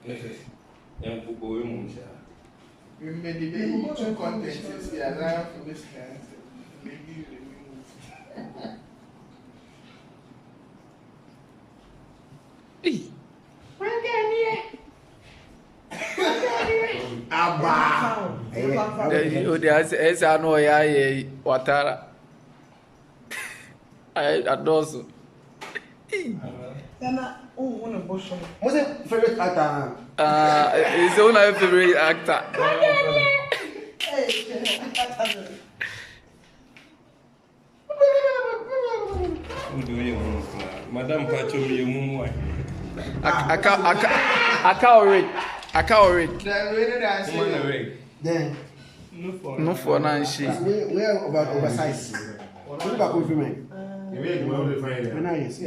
Young people, women, We made the two contents here for this kind. Maybe essa não é aí, Watara. Adoso. What's your favorite actor? It's one of my favorite actor. Madame Pacho, you move. I can't read. Then, No for now, she. we are about oversize. What about women? When I see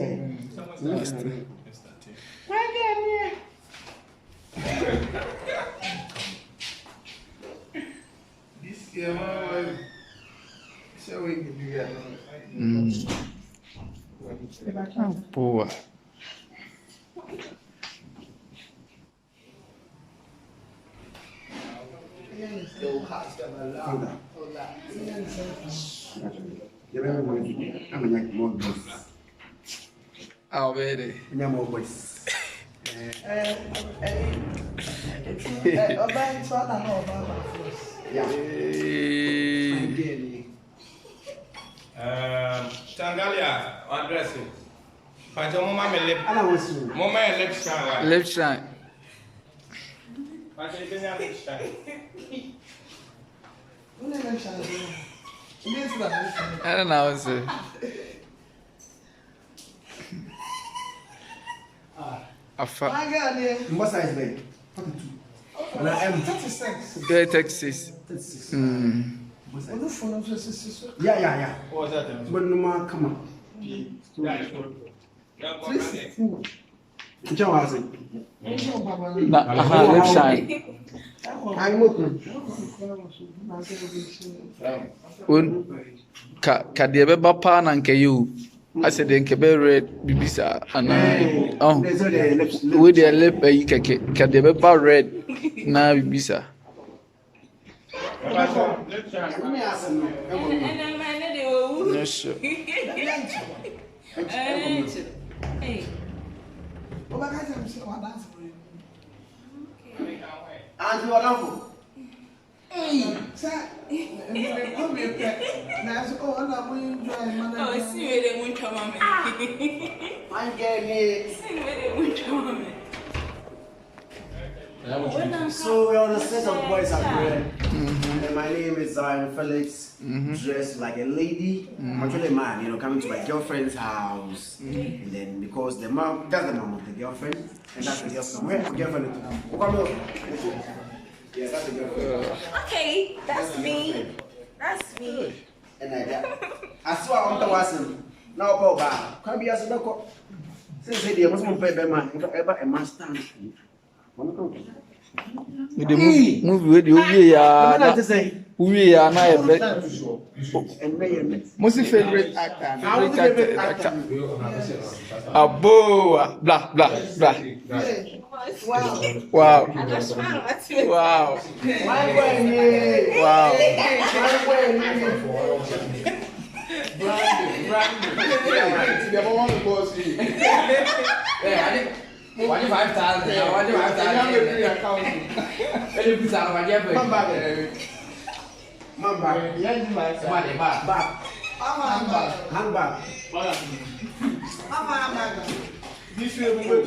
this year, so we can do that. Boa. I'll be there. more voice. Tangalia, addressing. Pacho, Mama, lip shine. Lip shine. Pacho, lip shine. I don't know, sir. What size bag? 42. Texas. Yeah. What was that? But no more, come on. Which one was it? Lip shine. I'm open. Ka deɛ bɛba paa na nkɛyɛ o asɛ deɛ nkɛbɛ red bibisa anaa wei deɛ lip ayi kɛkɛ ka deɛ bɛba red na bibisa no sure. And you are laughing. Hey, sir, come here, now, oh, I'm not going to enjoy my. Oh, see where they won't come on me. I'm getting See where they won't come on me. So we're on the set of Boys Are Bread. And my name is Zion Felix, dressed like a lady. I'm actually a man, coming to my girlfriend's house. And then because that's the mom of the girlfriend, and that's the girlfriend. Where's the girlfriend? Come on. Yeah, that's the girlfriend. Okay, that's me. That's me. And like that. I saw on the wasn't. Now, Boba, come be as a local. Since they must pay the man, ever a master. With the movie with the we are now most favorite actor. Abo, blah blah blah. Wow. What if 5,000? What if 5,000? Mamba, This will be good.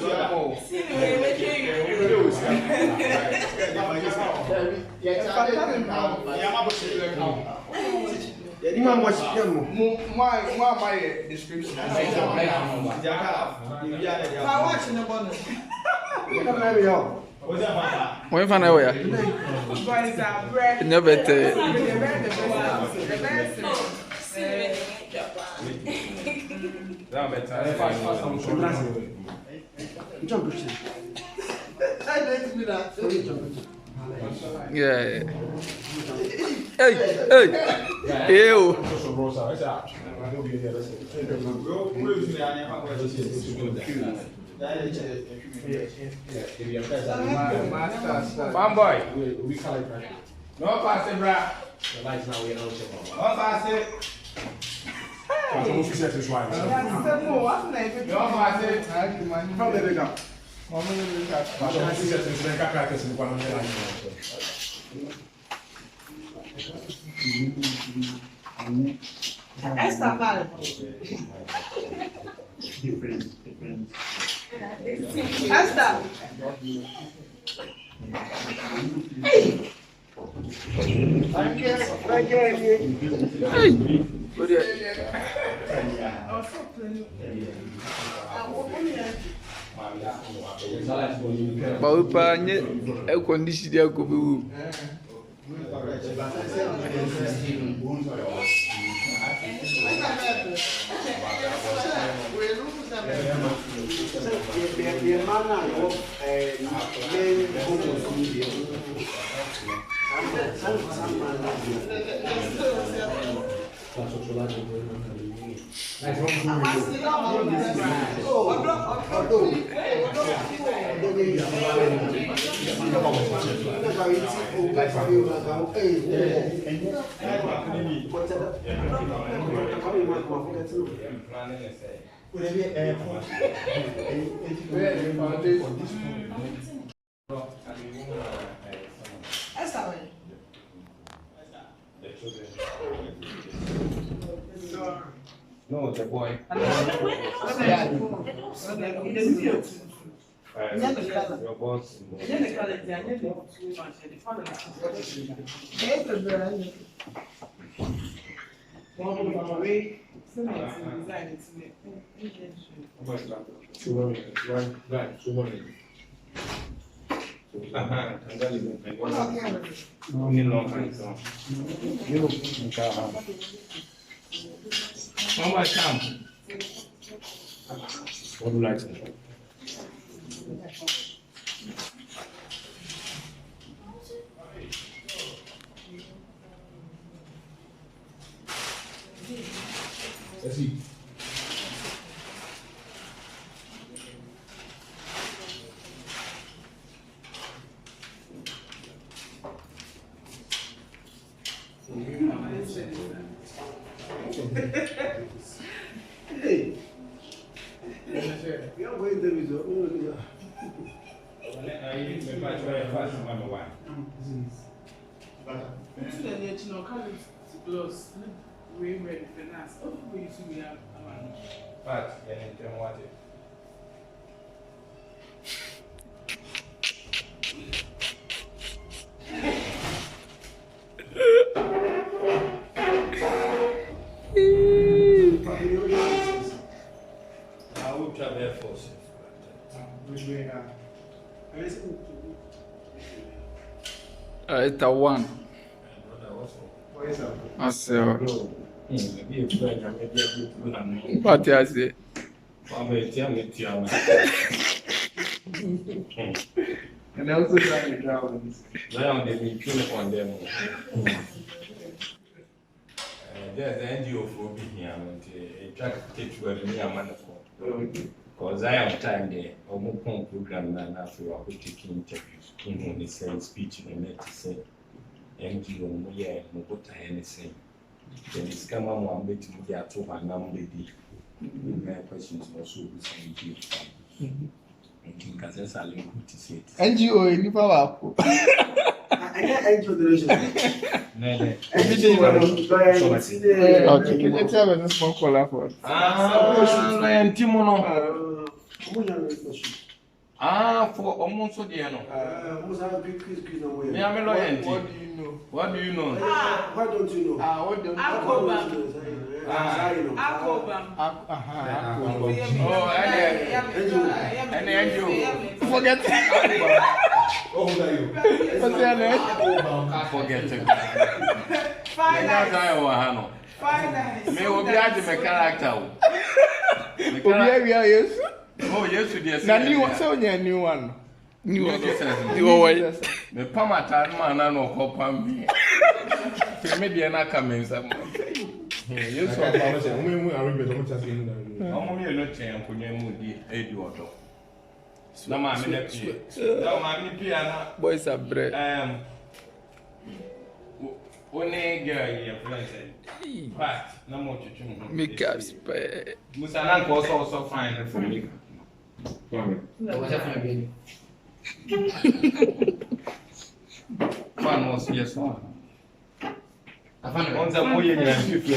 My description. When find out where? Never tell. Yeah. Hey. Ew. One boy. No pass it, bra. The lights now we don't check on. No pass it. So who's set this right? No pass it. Probably big up. So who's set this right? Practice in the one. Esther Vale. Esther. But we pay air conditioner go be woo. No, the boy. Your boss. What do you like? Let's see. Hey. We are going there with your I will travel force. It's a one. I say, what I say? And also trying to travel. Now they be killing on them. There's an NGO for being here and try to teach where me a man for. Because I am time there, or more program than after I will take interviews. In the same speech in the net to say NGO, yeah, no put anything. Then it's come on one bit to get to my number. My questions also be some NGO. Because that's a link to say it. NGO in Liverpool. I can't introduce Every day, okay, can you tell me this one call for? And Timono. For almost so dear. What do you know? What do you know? Why don't you know? What don't And NGO. Forget it. Oh, who are you? What's your name? Forget it. Finally. May we be at the character. Yes. Oh, yes, yes. Now, new one, so a new one. New one. The Pamata man, no hope on me. Maybe an coming some. Yes, so I was saying, when I remember the much as you know. Only a lot of Moody, Eduardo. No, I'm in a pia. No, I'm in piano. Boys are bread. Only girl here, friends. But no more to Make us pay. Musanan was also fine for me. Fun was yes, one. I found one that way and 50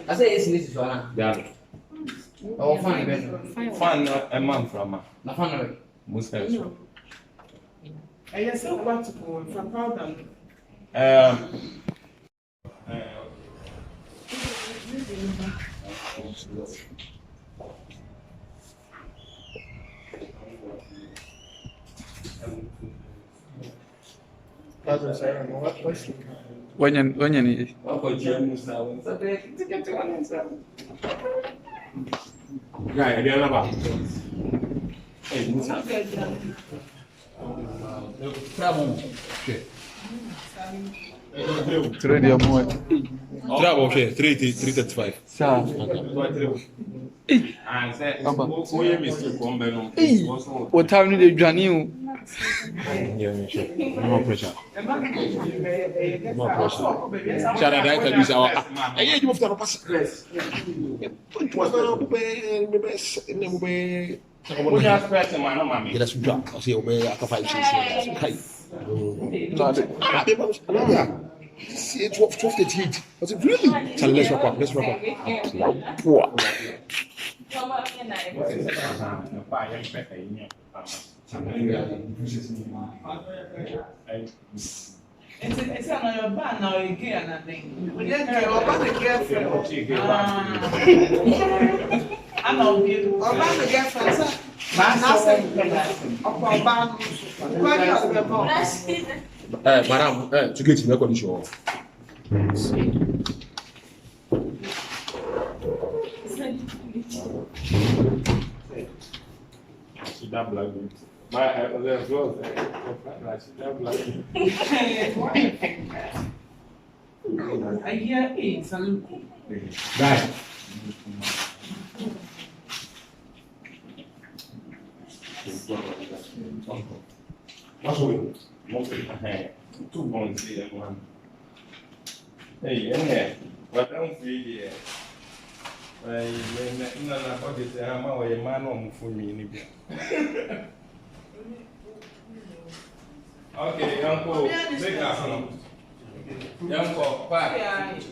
I say it's this one. Yeah. Oh, fine. Fun a month from Na fun. Musa. I guess I'm about to go from powder. When you need Right, the other one. Hey, Musa. trade your money. Travel, 335. Sir. And say, oh, you mistake one bedroom. What time did you join you? No pressure. Shout out to you, sir. Hey, you have to pass. Who has person, man, no, mammy? That's drop. I say, obey after 5 6 See, 12 38. I said, really? Charlie, let's wrap up. Let's wrap up. Poor. It's on your band now again, I think. Yeah, about the girlfriend. I know you. About the girlfriend, sir. Madam, to get in the condition. I hear it, salute. Right. What's going on? Two bones here, man. Hey, yeah, but don't feel here. I no, what is the hammer or a man for me? Okay, Uncle, big up. Uncle, back.